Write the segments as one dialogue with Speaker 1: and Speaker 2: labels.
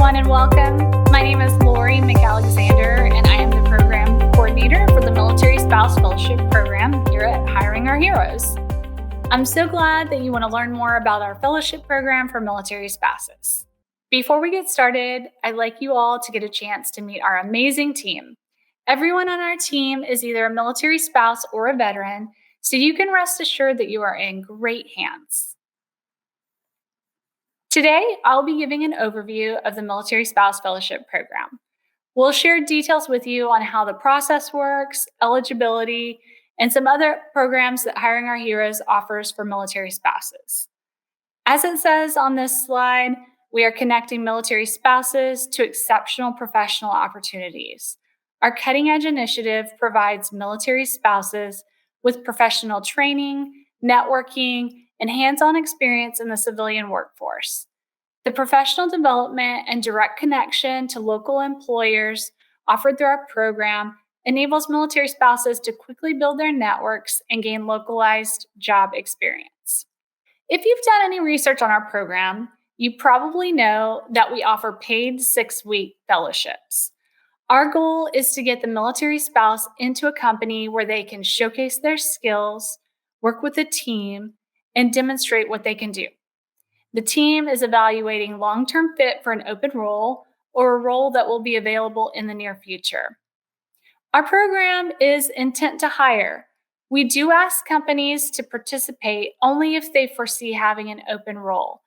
Speaker 1: everyone, and welcome. My name is Lori McAlexander, and I am the program coordinator for the Military Spouse Fellowship Program here at Hiring Our Heroes. I'm so glad that you want to learn more about our fellowship program for military spouses. Before we get started, I'd like you all to get a chance to meet our amazing team. Everyone on our team is either a military spouse or a veteran, so you can rest assured that you are in great hands. Today, I'll be giving an overview of the Military Spouse Fellowship Program. We'll share details with you on how the process works, eligibility, and some other programs that Hiring Our Heroes offers for military spouses. As it says on this slide, we are connecting military spouses to exceptional professional opportunities. Our cutting-edge initiative provides military spouses with professional training, networking, and hands-on experience in the civilian workforce. The professional development and direct connection to local employers offered through our program enables military spouses to quickly build their networks and gain localized job experience. If you've done any research on our program, you probably know that we offer paid 6-week fellowships. Our goal is to get the military spouse into a company where they can showcase their skills, work with a team, and demonstrate what they can do. The team is evaluating long-term fit for an open role or a role that will be available in the near future. Our program is intent to hire. We do ask companies to participate only if they foresee having an open role.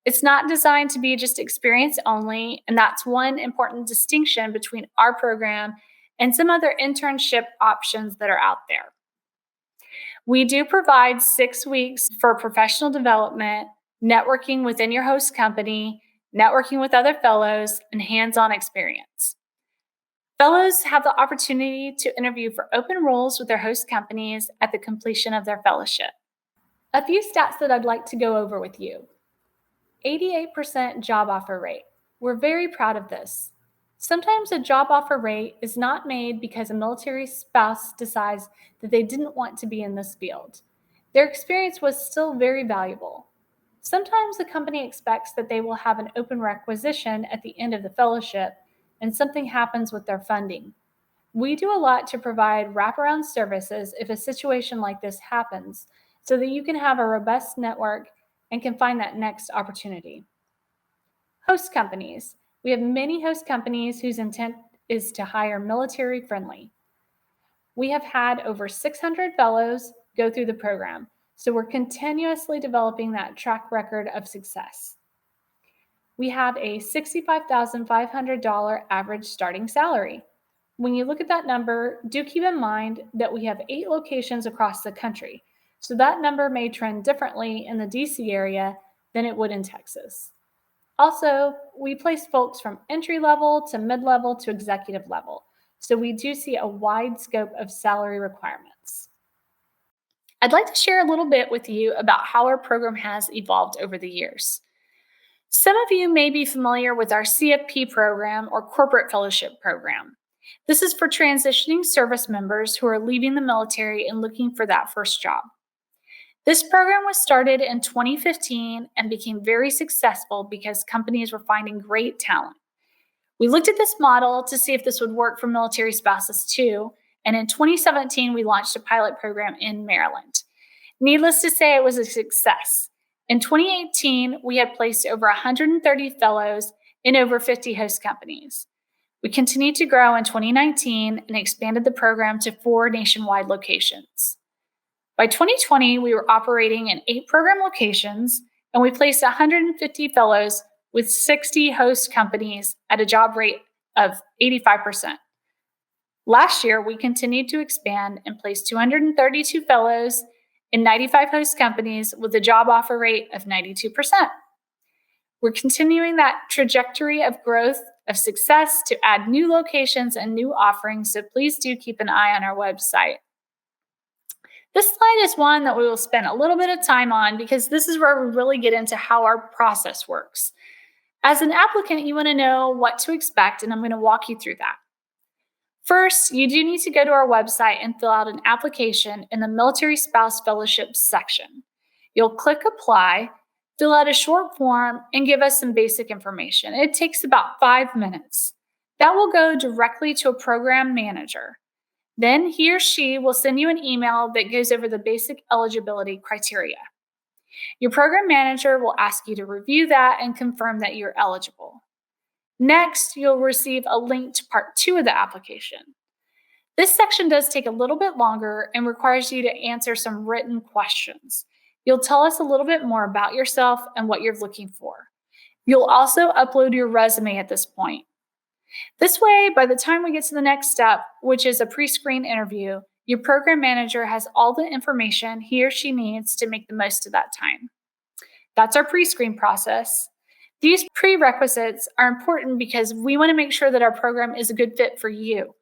Speaker 1: It's not designed to be just experience only, and that's one important distinction between our program and some other internship options that are out there. We do provide 6 weeks for professional development, networking within your host company, networking with other fellows, and hands-on experience. Fellows have the opportunity to interview for open roles with their host companies at the completion of their fellowship. A few stats that I'd like to go over with you. 88% job offer rate. We're very proud of this. Sometimes a job offer rate is not made because a military spouse decides that they didn't want to be in this field. Their experience was still very valuable. Sometimes the company expects that they will have an open requisition at the end of the fellowship and something happens with their funding. We do a lot to provide wraparound services if a situation like this happens so that you can have a robust network and can find that next opportunity. Host companies. We have many host companies whose intent is to hire military friendly. We have had over 600 fellows go through the program, so we're continuously developing that track record of success. We have a $65,500 average starting salary. When you look at that number, do keep in mind that we have 8 locations across the country, so that number may trend differently in the DC area than it would in Texas. Also, we place folks from entry level to mid-level to executive level, so we do see a wide scope of salary requirements. I'd like to share a little bit with you about how our program has evolved over the years. Some of you may be familiar with our CFP program or Corporate Fellowship Program. This is for transitioning service members who are leaving the military and looking for that first job. This program was started in 2015 and became very successful because companies were finding great talent. We looked at this model to see if this would work for military spouses too, and in 2017 we launched a pilot program in Maryland. Needless to say, it was a success. In 2018, we had placed over 130 fellows in over 50 host companies. We continued to grow in 2019 and expanded the program to 4 nationwide locations. By 2020, we were operating in 8 program locations, and we placed 150 fellows with 60 host companies at a job rate of 85%. Last year, we continued to expand and placed 232 fellows in 95 host companies with a job offer rate of 92%. We're continuing that trajectory of growth, of success to add new locations and new offerings, so please do keep an eye on our website. This slide is one that we will spend a little bit of time on because this is where we really get into how our process works. As an applicant, you want to know what to expect, and I'm going to walk you through that. First, you do need to go to our website and fill out an application in the Military Spouse Fellowship section. You'll click Apply, fill out a short form, and give us some basic information. It takes about 5 minutes. That will go directly to a program manager. Then he or she will send you an email that goes over the basic eligibility criteria. Your program manager will ask you to review that and confirm that you're eligible. Next, you'll receive a link to part 2 of the application. This section does take a little bit longer and requires you to answer some written questions. You'll tell us a little bit more about yourself and what you're looking for. You'll also upload your resume at this point. This way, by the time we get to the next step, which is a pre-screen interview, your program manager has all the information he or she needs to make the most of that time. That's our pre-screen process. These prerequisites are important because we want to make sure that our program is a good fit for you.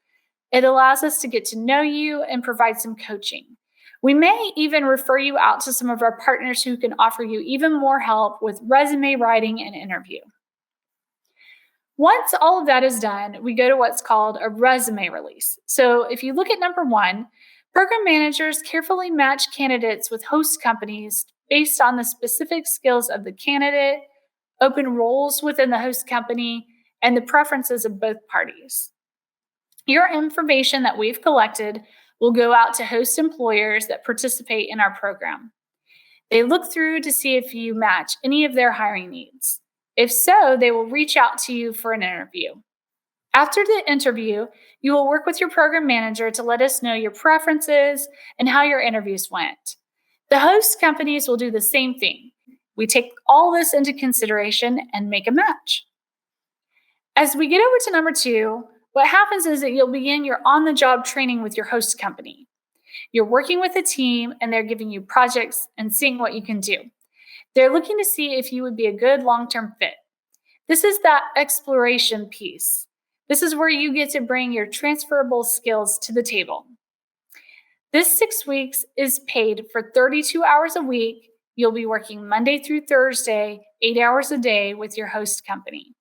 Speaker 1: It allows us to get to know you and provide some coaching. We may even refer you out to some of our partners who can offer you even more help with resume writing and interview. Once all of that is done, we go to what's called a resume release. So if you look at number 1, program managers carefully match candidates with host companies based on the specific skills of the candidate, open roles within the host company, and the preferences of both parties. Your information that we've collected will go out to host employers that participate in our program. They look through to see if you match any of their hiring needs. If so, they will reach out to you for an interview. After the interview, you will work with your program manager to let us know your preferences and how your interviews went. The host companies will do the same thing. We take all this into consideration and make a match. As we get over to number 2, what happens is that you'll begin your on-the-job training with your host company. You're working with a team and they're giving you projects and seeing what you can do. They're looking to see if you would be a good long-term fit. This is that exploration piece. This is where you get to bring your transferable skills to the table. This 6 weeks is paid for 32 hours a week. You'll be working Monday through Thursday, 8 hours a day with your host company.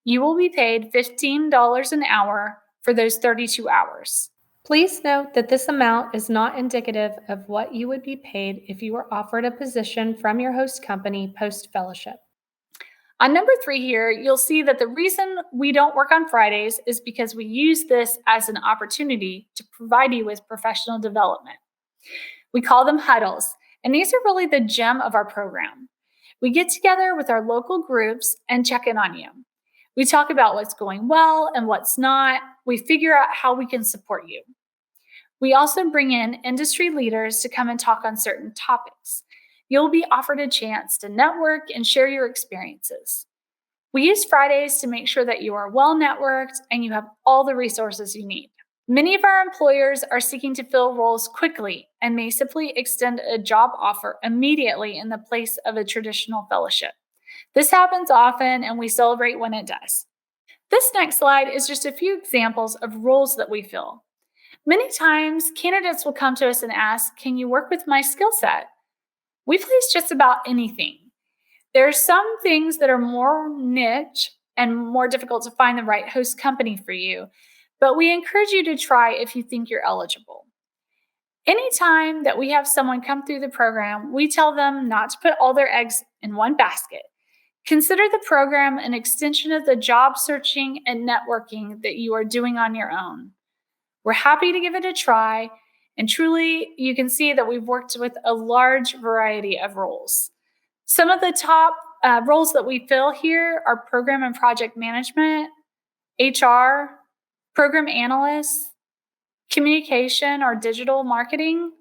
Speaker 1: You will be paid $15 an hour for those 32 hours.
Speaker 2: Please note that this amount is not indicative of what you would be paid if you were offered a position from your host company post-fellowship.
Speaker 1: On number 3 here, you'll see that the reason we don't work on Fridays is because we use this as an opportunity to provide you with professional development. We call them huddles, and these are really the gem of our program. We get together with our local groups and check in on you. We talk about what's going well and what's not. We figure out how we can support you. We also bring in industry leaders to come and talk on certain topics. You'll be offered a chance to network and share your experiences. We use Fridays to make sure that you are well networked and you have all the resources you need. Many of our employers are seeking to fill roles quickly and may simply extend a job offer immediately in the place of a traditional fellowship. This happens often, and we celebrate when it does. This next slide is just a few examples of roles that we fill. Many times, candidates will come to us and ask, "Can you work with my skill set?" We place just about anything. There are some things that are more niche and more difficult to find the right host company for you, but we encourage you to try if you think you're eligible. Anytime that we have someone come through the program, we tell them not to put all their eggs in one basket. Consider the program an extension of the job searching and networking that you are doing on your own. We're happy to give it a try, and truly, you can see that we've worked with a large variety of roles. Some of the top roles that we fill here are program and project management, HR, program analysts, communication or digital marketing,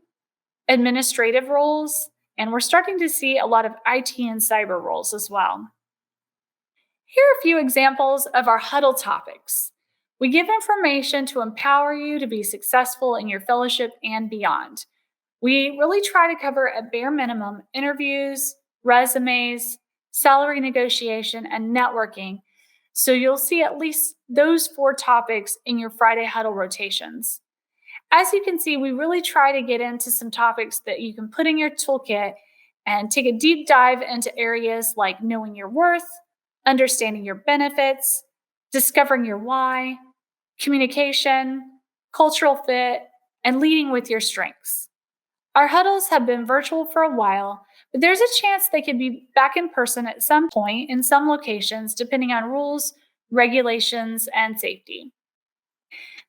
Speaker 1: administrative roles, and we're starting to see a lot of IT and cyber roles as well. Here are a few examples of our huddle topics. We give information to empower you to be successful in your fellowship and beyond. We really try to cover at bare minimum interviews, resumes, salary negotiation, and networking. So you'll see at least those 4 topics in your Friday huddle rotations. As you can see, we really try to get into some topics that you can put in your toolkit and take a deep dive into areas like knowing your worth, understanding your benefits, discovering your why, communication, cultural fit, and leading with your strengths. Our huddles have been virtual for a while, but there's a chance they could be back in person at some point in some locations, depending on rules, regulations, and safety.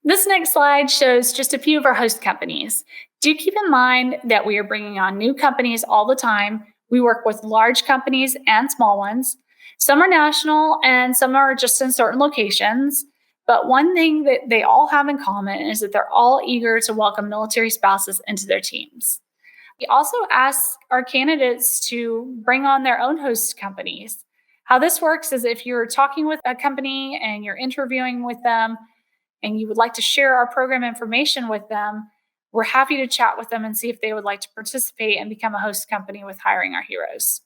Speaker 1: This next slide shows just a few of our host companies. Do keep in mind that we are bringing on new companies all the time. We work with large companies and small ones. Some are national and some are just in certain locations. But one thing that they all have in common is that they're all eager to welcome military spouses into their teams. We also ask our candidates to bring on their own host companies. How this works is if you're talking with a company and you're interviewing with them and you would like to share our program information with them, we're happy to chat with them and see if they would like to participate and become a host company with Hiring Our Heroes.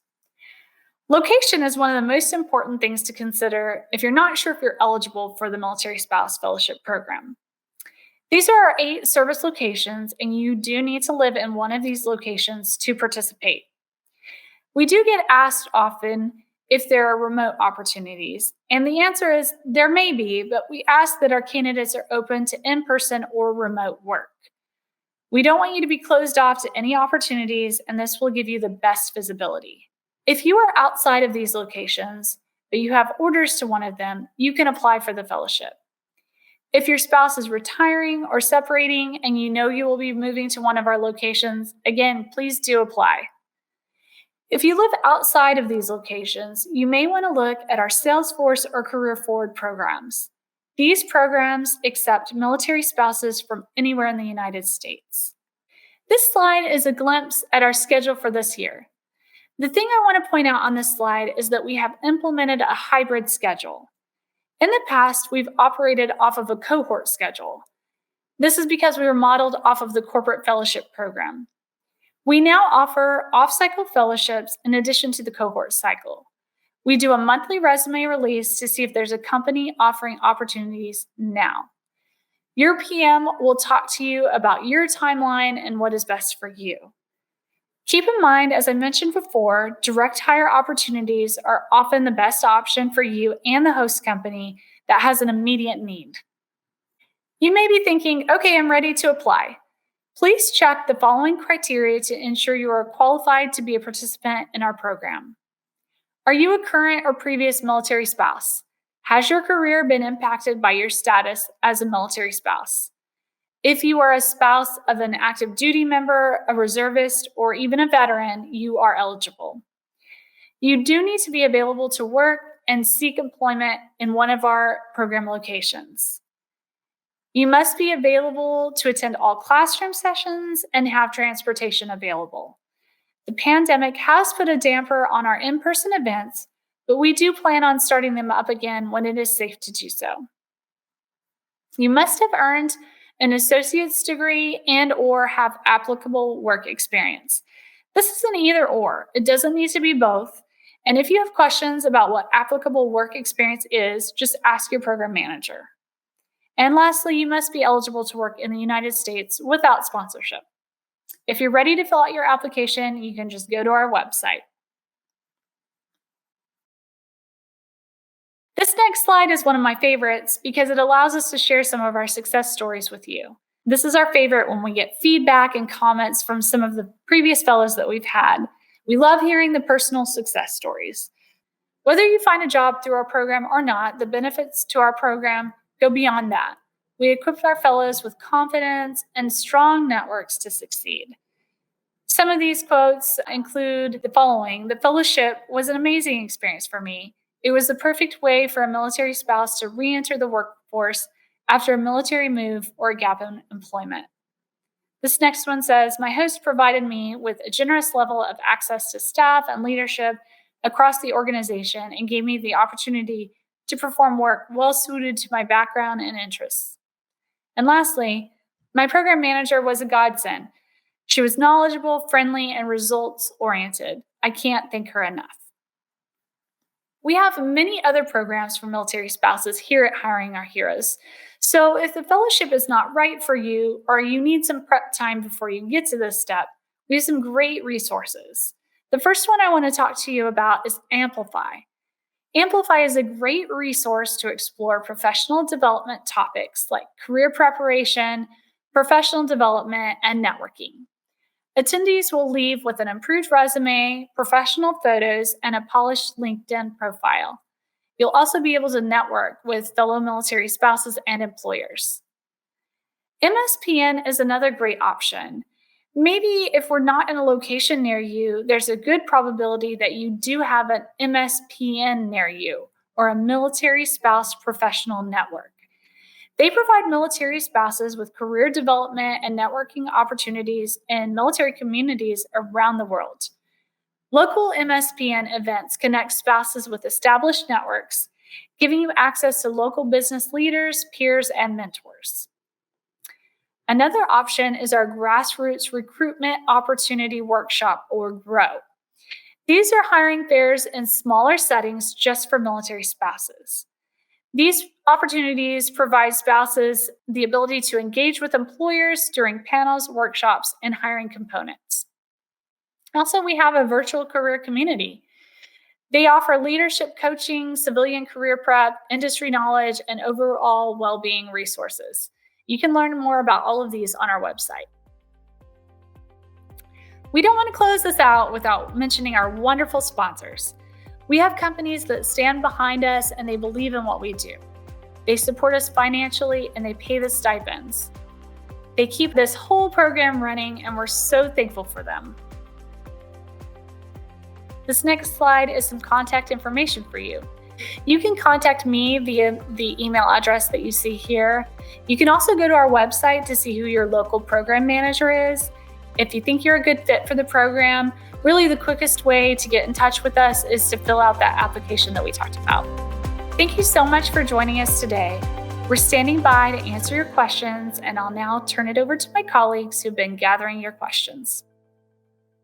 Speaker 1: Location is one of the most important things to consider if you're not sure if you're eligible for the Military Spouse Fellowship Program. These are our 8 service locations, and you do need to live in one of these locations to participate. We do get asked often if there are remote opportunities, and the answer is there may be, but we ask that our candidates are open to in-person or remote work. We don't want you to be closed off to any opportunities, and this will give you the best visibility. If you are outside of these locations, but you have orders to one of them, you can apply for the fellowship. If your spouse is retiring or separating and you know you will be moving to one of our locations, again, please do apply. If you live outside of these locations, you may want to look at our Salesforce or Career Forward programs. These programs accept military spouses from anywhere in the United States. This slide is a glimpse at our schedule for this year. The thing I want to point out on this slide is that we have implemented a hybrid schedule. In the past, we've operated off of a cohort schedule. This is because we were modeled off of the corporate fellowship program. We now offer off-cycle fellowships in addition to the cohort cycle. We do a monthly resume release to see if there's a company offering opportunities now. Your PM will talk to you about your timeline and what is best for you. Keep in mind, as I mentioned before, direct hire opportunities are often the best option for you and the host company that has an immediate need. You may be thinking, okay, I'm ready to apply. Please check the following criteria to ensure you are qualified to be a participant in our program. Are you a current or previous military spouse? Has your career been impacted by your status as a military spouse? If you are a spouse of an active duty member, a reservist, or even a veteran, you are eligible. You do need to be available to work and seek employment in one of our program locations. You must be available to attend all classroom sessions and have transportation available. The pandemic has put a damper on our in-person events, but we do plan on starting them up again when it is safe to do so. You must have earned an associate's degree and or have applicable work experience. This is an either or. It doesn't need to be both. And if you have questions about what applicable work experience is, just ask your program manager. And lastly, you must be eligible to work in the United States without sponsorship. If you're ready to fill out your application, you can just go to our website. This next slide is one of my favorites because it allows us to share some of our success stories with you. This is our favorite when we get feedback and comments from some of the previous fellows that we've had. We love hearing the personal success stories. Whether you find a job through our program or not, the benefits to our program go beyond that. We equip our fellows with confidence and strong networks to succeed. Some of these quotes include the following: "The fellowship was an amazing experience for me. It was the perfect way for a military spouse to re-enter the workforce after a military move or a gap in employment." This next one says, "My host provided me with a generous level of access to staff and leadership across the organization and gave me the opportunity to perform work well suited to my background and interests." And lastly, "My program manager was a godsend. She was knowledgeable, friendly, and results-oriented. I can't thank her enough." We have many other programs for military spouses here at Hiring Our Heroes. So if the fellowship is not right for you or you need some prep time before you get to this step, we have some great resources. The first one I want to talk to you about is Amplify. Amplify is a great resource to explore professional development topics like career preparation, professional development, and networking. Attendees will leave with an improved resume, professional photos, and a polished LinkedIn profile. You'll also be able to network with fellow military spouses and employers. MSPN is another great option. Maybe if we're not in a location near you, there's a good probability that you do have an MSPN near you, or a military spouse professional network. They provide military spouses with career development and networking opportunities in military communities around the world. Local MSPN events connect spouses with established networks, giving you access to local business leaders, peers, and mentors. Another option is our Grassroots Recruitment Opportunity Workshop, or GROW. These are hiring fairs in smaller settings just for military spouses. These opportunities provide spouses the ability to engage with employers during panels, workshops, and hiring components. Also, we have a virtual career community. They offer leadership coaching, civilian career prep, industry knowledge, and overall well-being resources. You can learn more about all of these on our website. We don't want to close this out without mentioning our wonderful sponsors. We have companies that stand behind us and they believe in what we do. They support us financially and they pay the stipends. They keep this whole program running and we're so thankful for them. This next slide is some contact information for you. You can contact me via the email address that you see here. You can also go to our website to see who your local program manager is. If you think you're a good fit for the program, really the quickest way to get in touch with us is to fill out that application that we talked about. Thank you so much for joining us today. We're standing by to answer your questions, and I'll now turn it over to my colleagues who've been gathering your questions.